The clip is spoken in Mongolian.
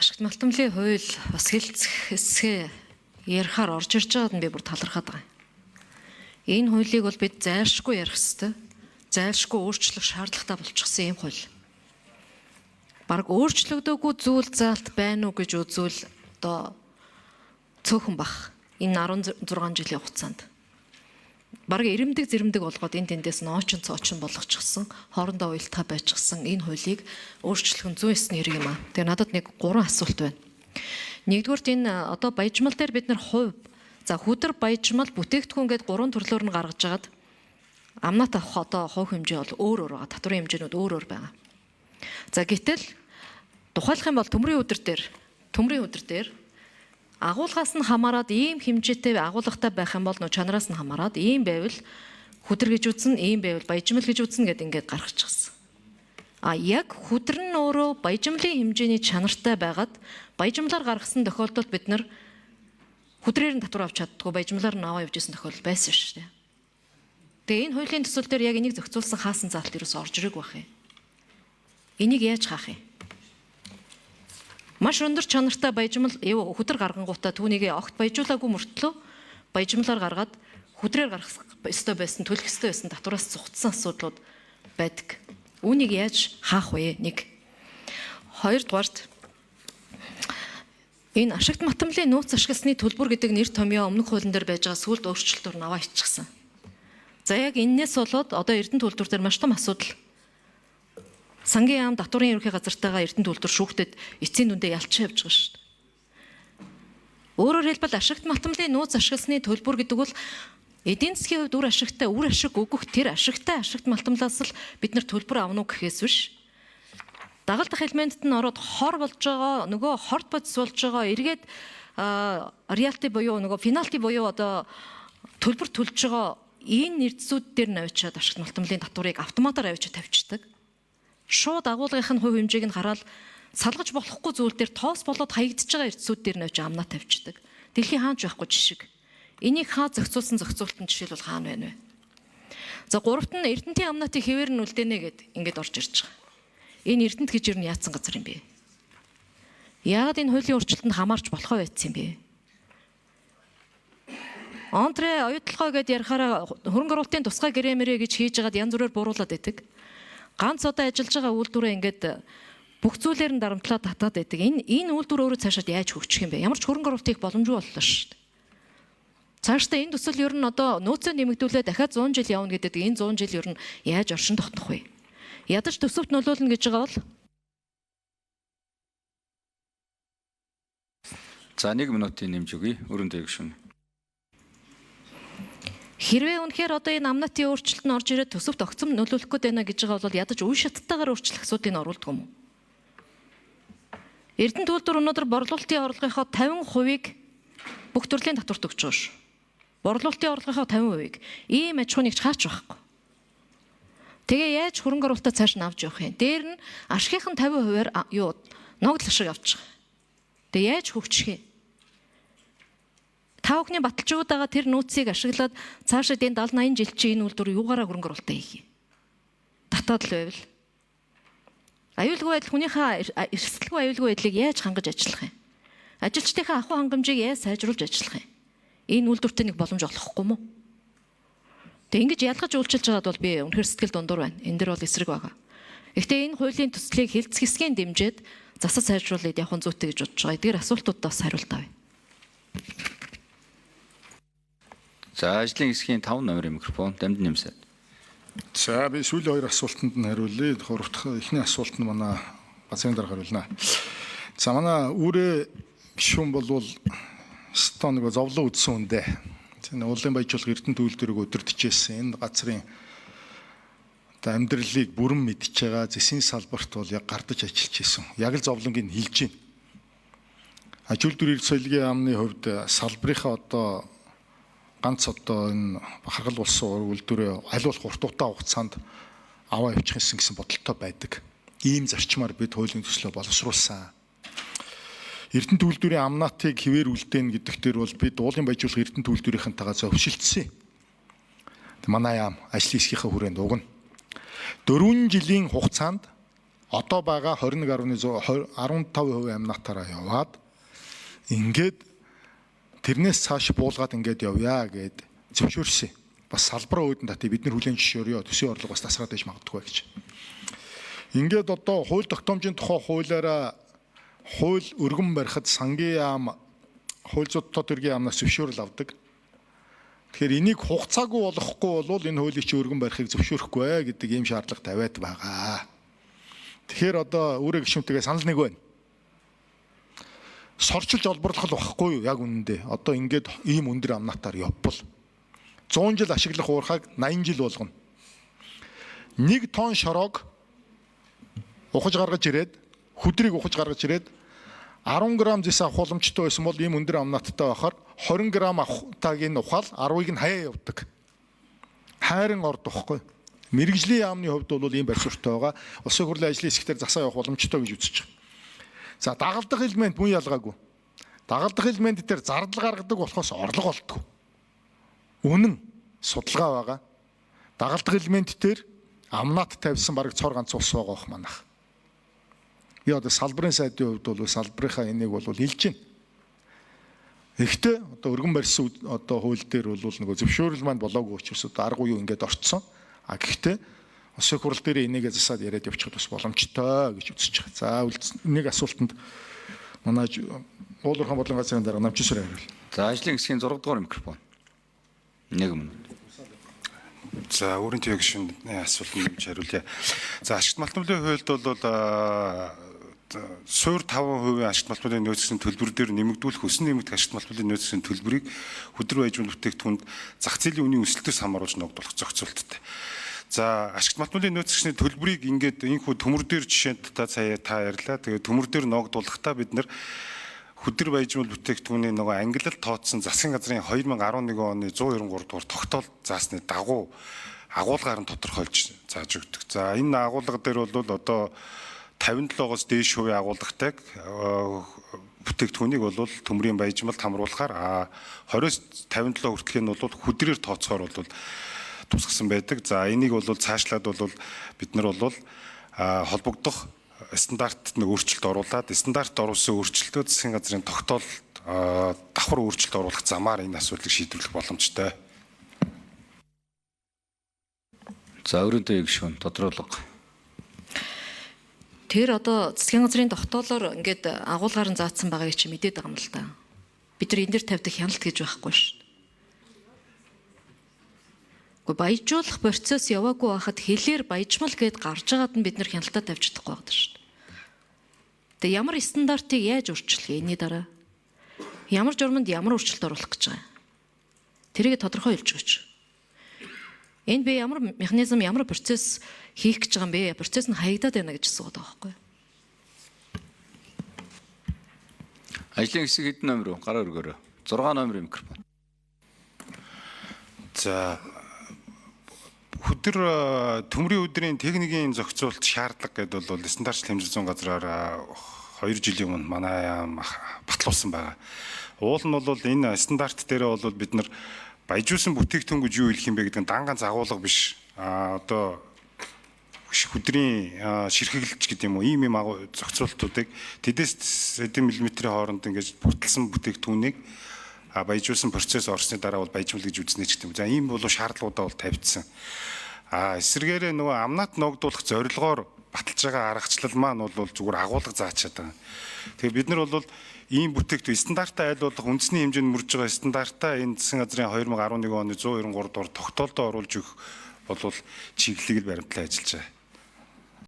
ашигт малтамлын хууль бас хэлцэх хэсгээ ярихаар орж ирж байгаад нь би бүр талархаад байгаа. Энэ хуулийг бол бид зайлшгүй ярих ёстой. Зайлшгүй өөрчлөх шаардлагатай болчихсон юм хууль. Бараг өөрчлөгдөөгүй зүйл заалт байна уу гэж үзвэл одоо цөөхөн бах. Энэ 16 жилийн хугацаанд. Бараг ирэмдэг зэрэмдэг болгоод энэ тэндээс ноочин цоочин болгочихсон, хоорондоо уялдаа байжчихсан энэ хуулийг өөрчлөх нь зүүн эсний хэрэг юм аа. Тэгээ надад нэг 3 асуулт байна. Нэгдүгürt энэ одоо баяжмал дээр бид нар хувь хүдэр баяжмал бүтээгдэхүүн гээд 3 төрлөөр нь гаргаж агаад амнат авах одоо хувь хэмжээ бол өөр өөр байгаа. Татварын хэмжээнүүд өөр өөр байгаа. За гэтэл тухайлах юм бол төмрийн өдөр дээр агуулгаас нь хамаарад ийм хэмжээтэй агуулгатай байх юм бол нөө чанараас нь хамаарад ийм байвал хүдэр гэж үзнэ, ийм байвал баяжмал гэж үзнэ гэдээ ингээд гаргачихсан. А яг хүдэр нь өөрөө баяжмлын хэмжээний чанартай байгаад баяжмлаар гаргасан тохиолдолд бид нар хүдрээр нь татвар авч чаддгүй баяжмлаар нь аваа явж исэн тохиолдол байсан шүү дээ. Тэгээ энэ хуулийн төсөл дээр яг энийг зохицуулсан хаасан заалт ерөөс орж ирэх байх юм. Энийг яаж хаах юм? Маш өндөр чанартай баяжмал хүдэр гаргангуудаа түүнийг огт баяжуулаагүй мөртлөө баяжмлаар гаргаад хүдрээр гаргах ёстой байсан, төлөх ёстой байсан татвараас зугтсан асуудлууд байдаг. Үүнийг яаж хаах вэ? Нэг. Хоёрдугаарт энэ ашигт матамлын нууц ашигласны төлбөр гэдэг нэр томьёо өмнөх хуулийн дээр байж байгаа сүлд өөрчлөлтөөр наваа иччихсан. За яг энэс болоод одоо Эрдэнэ төлбөр дээр маш том асуудал. Сангийн яам татварын ерөнхий газартайгаа Эрдэнэ төлбөр шүүхтэд эцсийн дүндээ ялчин явж байгаа шүү дээ. Өөрөөр хэлбэл ашигт матамлын нууц ашигласны төлбөр гэдэг бол эдийн засгийн хувьд үр ашиг өгөх тэр ашигтай ашигт малтамлаас л бид нар төлбөр авна уу гэхээс биш. Дагалдах элементэд нь ороод хор болж байгаа, нөгөө хорт бодис болж байгаа, эргээд реалти буюу нөгөө пенальти буюу одоо төлбөр төлж байгаа энэ нэрзүүд дээр навчаад ашигт малтамлын татварыг автоматар авчиж тавьчихдаг. Шууд агуулгынх нь хувь хэмжээг нь хараад салгаж болохгүй зүйл дээр тоос болоод хаягдж байгаа эрдсүүд дээр навч амнаа тавьчихдаг. Дэлхийн хаанч байхгүй жишг. Энийг хаа зохицуулсан зохицуултын жишээл бол хаана байна вэ? За гуравт нь Эрдэнтийн амнаатыг хэвээр нь үлдээнэ гэд ингээд орж ирж байгаа. Энэ Эрдэнэт гэж юу яатсан газар юм бэ? Яагаад энэ хуулийн өөрчлөлтөнд хамаарч болохоо байцсан юм бэ? Антре оюутлогоо гэд ярихаараа хөрөнгө оруулалтын тусгай гэрэмэрэ гэж хийж байгаад янз бүрээр бууруулад байдаг. Ганц одоо ажиллаж байгаа үйлдвэрээ ингээд бүх зүйлээр нь дарамтлаад татаад байдаг. Энэ үйлдвэр өөрөө цаашаад яаж хөгжих юм бэ? Ямар ч хөрөнгө оруулалт хийх боломжгүй боллоо шүү дээ. Цаашдаа энэ төсөл ер нь одоо нөөцөө нэмэгдүүлээ дахиад 100 жил явна гэдэг энэ 100 жил ер нь яаж оршин тогтнох вэ? Ядаж төсөвт нөлөөлнө гэж байгаа бол за 1 минутын нэмж өгье. Өрөөндөө гүшүүн. Хэрвээ үнэхээр одоо энэ амнатын өөрчлөлт нь орж ирээд төсөвт огцом нөлөөлөх гээд байна гэж байгаа бол ядаж үе шаттайгаар өөрчлөх асуудлыг оруулдаг юм уу? Эрдэнэ төлбөр өнөөдөр борлуулалтын орлогынхоо 50%-ийг бүх төрлийн татварт өгч байгаа шүү. Борлуулалтын орлогынхоо 50%-ийг ийм аж ахуйныг хаач байхгүй. Тэгээ яаж хөрөнгө оруулалтаа цааш нь авч явах юм? Дээр нь ашигын 50%-аар ногдол ашиг авч байгаа. Тэгээ яаж хөгжих юм? Та бүхний баталж өгöd байгаа тэр нөөцийг ашиглаад цаашаа энэ 70-80 жил чи энэ үйлдвэр юугаараа хөрөнгө оруулалтаа хийх юм? Татаад л байвал. Аюулгүй байдал хүнийхээ эрсдэлгүй аюулгүй байдлыг яаж хангаж ажиллах юм? Ажилчдынхаа ахуй хангамжийг яаж сайжруулж ажиллах юм? Энэ үйлдвэртэй нэг боломж олохгүй мó? Тэг ингэж ялгаж үйлчилж байгаад бол би үнэхэр сэтгэл дундуур байна. Энэ дэр бол эсрэг байгаа. Гэхдээ энэ хуулийн төслийг хэлцэх хэсгийн дэмжиж засаж сайжруулаад явах нь зүйтэй гэж бодож байгаа. Эдгээр асуултуудаас хариулт авъя. За ажлын хэсгийн 5 номерын микрофон дамжин нэмсэ. За би сүүлийн 2 асуултанд нь хариулъя. Гурав дахь эхний асуулт нь манай бацын дараа хариулна. За манай үүрээ гишүүн болвол стон нэг зовлон үдсэн үндэ. Энэ улсын баяжуулах Эрдэнэ төлөвлөрөг өдөртөжсэн энэ газрын одоо амьдралыг бүрэн мэдж байгаа зэсийн салбарт бол яг гардаж ажиллаж исэн. Яг л зовлонгийг хилж байна. Аж үйлдвэр эрх соёлын яамны хувьд салбарынхаа одоо ганц одоо энэ бахархал болсон үйлдвэрээ аль болох урт хугацаанд аваа явуучих гэсэн бодолтой байдаг. Ийм зарчмаар бид хуулийн төслөө боловсруулсан. Эрдэнэ төлөвлөрийн амнаатыг хэвээр үлдээн гэдэг дээр бол бид уулын баяжуулах Эрдэнэ төлөвлөрийнхэнтэйгээ зөвшөлдсөн. Манай яам ажлын хэсгийнхаа хүрээнд угна. 4 жилийн хугацаанд одоо байгаа 15% амнатаараа яваад ингээд тэрнээс цааш буулгаад ингээд явъя гэд зөвшөөрсөн. Бас салбараа өөдөн татыг бид нар хүлээн зөвшөөрөё. Төсвийн орлого бас тасраад иж магадгүй гэж. Ингээд одоо хууль тогтоомжийн тухай хуулиараа хууль өргөн барихад сангийн яам хууль зүйн төргийн яамнаас зөвшөөрөл авдаг. Тэгэхээр энийг хугацаагүй болгохгүй бол энэ хуулийг чи өргөн барихыг зөвшөөрөхгүй гэдэг ийм шаардлага тавиад байгаа. Тэгэхээр одоо үүрэг гишүүнтэйгээ санал нэг байна. Сорчилж олборлох байхгүй юу яг үнэндээ. Одоо ингээд ийм өндөр амнатаар явбал 100 жил ашиглах уурхайг 80 жил болгоно. 1 тонн шороог ухаж гаргаж ирээд хүдрийг ухаж гаргаж ирээд 10 г зэс авах боломжтой байсан бол ийм өндөр амнаттай байхаар 20 г авахтайг нь ухаал 10-ыг нь хаяа явдаг. Хайрын орд واخгүй. Мэргэжлийн яамны хувьд бол ийм барь суурьтай байгаа. Улсын хурлын ажлын хэсгээр засаа явах боломжтой гэж үзэж байгаа. За дагалдах элемент мөн ялгаагүй. Дагалдах элемент дээр зардал гаргадаг болохоос орлого олддог. Үнэн судалгаа байгаа. Дагалдах элемент дээр амнат тавьсан бараг цор ганц ус байгаа бох манах. Би одоо салбарын сайдын хувьд бол салбарынхаа энийг бол хэлж байна. Гэхдээ одоо өргөн барьсан одоо хууль дээр бол нөгөө зөвшөөрөл маань болоогүй учраас одоо арга юу ингээд орцсон. А гэхдээ улсын хурал дээр энийгээ засаад яриад явчихад бас боломжтой гэж үзэж байгаа. За нэг асуултанд манай уулуурхан бодлогын газрын дараа намжсүр хариул. За ажлын хэсгийн 6 дугаар микрофон. 1 минут. За өөрийн төвийн гишүүний асуултанд хариулъя. За ашигт малтмалын хуульд бол суур 5% ашигт малтмалын нөөцийн төлбөр дээр нэмэгдүүлэх өсөн нэмэгдэх ашигт малтмалын нөөцийн төлбөрийг хөдөр байжмал бүтээгдэхүүнд зах зээлийн үнийн өсөлтөөс хамааруулж ногдуулах зохицуулттай. За ашигт малтмалын нөөцийн төлбөрийг ингээд энэхүү төмөр дээр жишээнд та ярьлаа. Тэгээд төмөр дээр ногдуулахдаа бид нар хөдөр байжмал бүтээгдэхүүний нөгөө ангилал тооцсон засгийн газрын 2011 оны 193 дугаар тогтоол заасны дагуу агуулгаар нь тодорхойлж зааж өгдөг. За энэ агуулга дээр бол одоо 57-оос дээш хувийн агуулгатай бүтээгдэхүүнийг бол төмрийн байжмалд хамруулахаар 20-с 57 хүртэлх нь бол хөдрөөр тооцохоор бол тусгасан байдаг. За энийг бол цаашлаад бол бид нар бол холбогдох стандартт нэг өөрчлөлт оруулаад стандарт оруулсан өөрчлөлтөө засгийн газрын тогтоолд давхар өөрчлөлт оруулах замаар энэ асуудлыг шийдвэрлэх боломжтой. За өрөөндөө гишүүн тодруулга. Тэр одоо засгийн газрын тогтоолоор ингээд агуулгаар нь заасан байгааг чи мэдээд байгаа юм л да. Бид нар энэ дэр тавьдаг хяналт гэж байхгүй шүү дээ. Гэхдээ баяжуулах процесс яваагүй байхад хэлээр баяжмал гэд гарч байгаад нь бид нар хяналтаа тавьж чадахгүй байдаг шүү дээ. Тэгээ ямар стандартыг яаж өөрчлөх энэний дараа? Ямар журманд ямар өөрчлөлт оруулах гэж байгаа? Тэрийг тодорхойлж өгч. Энд би ямар механизм, ямар процесс хийх гэж байгаа юм бэ? Процесс нь хаягдаад байна гэж асууад байгаа байхгүй юу? Ажлын хэсэг хэдэн номер вэ? Гараа өргөөрэй. 6 номерын микрофон. За хөдөр төмрийн өдрийн техникийн зохицуулт шаардлага гэдэг бол стандартч хэмжээ зүүн газраар 2 жилийн өмнө манай батлуулсан байгаа. Уул нь бол энэ стандарт дээр бол бид нар баяжуулсан бүтээгдэхүүн гэж юу хэлэх юм бэ гэдэг нь дан ганц агуулга биш. Одоо хөдрийн ширхэглэж гэдэг юм уу ийм зохицуултуудыг тэдэс эдэн миллиметрийн хооронд ингэж бүртэлсэн бүтээгдэхүүнийг баяжуулсан процесс орсны дараа бол баяжмал гэж үзнэ ч гэдэг юм. За ийм бол шаардлагуудаа бол тавьдсан. Эсвэргээрээ нөгөө амнат ногдуулах зорилгоор баталж байгаа аргачлал маань бол зүгээр агуулга заачаад байгаа. Тэгээ бид нар бол ийм бүтээгдэхүүн стандартаа айл болох үндэсний хэмжээнд мөрж байгаа стандартаа энэ засгийн газрын 2011 оны 193 дугаар тогтоолдоо оруулж өгөх бол чиглэлийг баримтлан ажиллаж байгаа.